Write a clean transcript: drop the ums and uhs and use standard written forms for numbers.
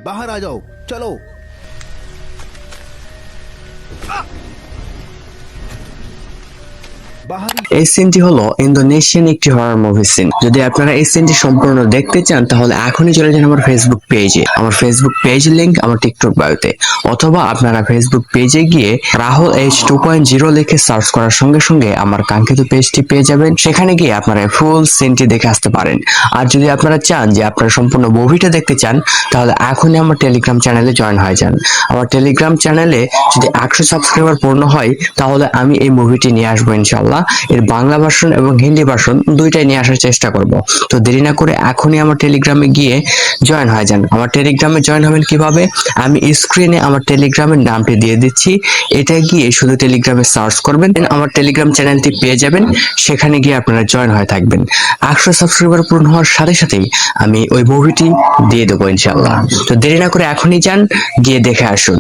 बाहर आ जाओ, चलो। এই সিনটি হলো ইন্দোনেশিয়ান একটি হরর মুভি সিন। যদি আপনারা এই সিনটি সম্পূর্ণ দেখতে চান তাহলে এখনই চলে যান আমার ফেসবুক পেজে। আমার ফেসবুক পেজ লিংক আমার টিকটক বায়োতে, অথবা আপনারা ফেসবুক পেজে গিয়ে রাহুল এইচ 2.0 লিখে সার্চ করার সঙ্গে সঙ্গে আমার কাঙ্ক্ষিত পেজটি পেয়ে যাবেন। সেখানে গিয়ে আপনারা ফুল সিনটি দেখে আসতে পারেন। আর যদি আপনারা চান যে আপনারা সম্পূর্ণ মুভিটা দেখতে চান তাহলে এখনই আমার টেলিগ্রাম চ্যানেলে জয়েন হয়ে যান। আমার টেলিগ্রাম চ্যানেলে যদি 100 সাবস্ক্রাইবার পূর্ণ হয় তাহলে আমি এই মুভিটি নিয়ে আসবো ইনশাআল্লাহ। এর বাংলা ভার্সন এবং হিন্দি ভার্সন দুইটাই নিয়ে আসার চেষ্টা করব। তো দেরি না করে এখনই আমার টেলিগ্রামে গিয়ে জয়েন হয়ে যান। আমার টেলিগ্রামে জয়েন হবেন কিভাবে, আমি স্ক্রিনে আমার টেলিগ্রামের নামটি দিয়ে দিচ্ছি। এটা গিয়ে শুধু টেলিগ্রামে সার্চ করবেন, আমার টেলিগ্রাম চ্যানেলটি পেয়ে যাবেন। সেখানে গিয়ে আপনারা জয়েন হয়ে থাকবেন। 100 সাবস্ক্রাইবার পূর্ণ হওয়ার সাথে সাথেই আমি ওই মুভিটি দিয়ে দেবো ইনশাআল্লাহ। তো দেরি না করে এখনই যান, গিয়ে দেখে আসুন।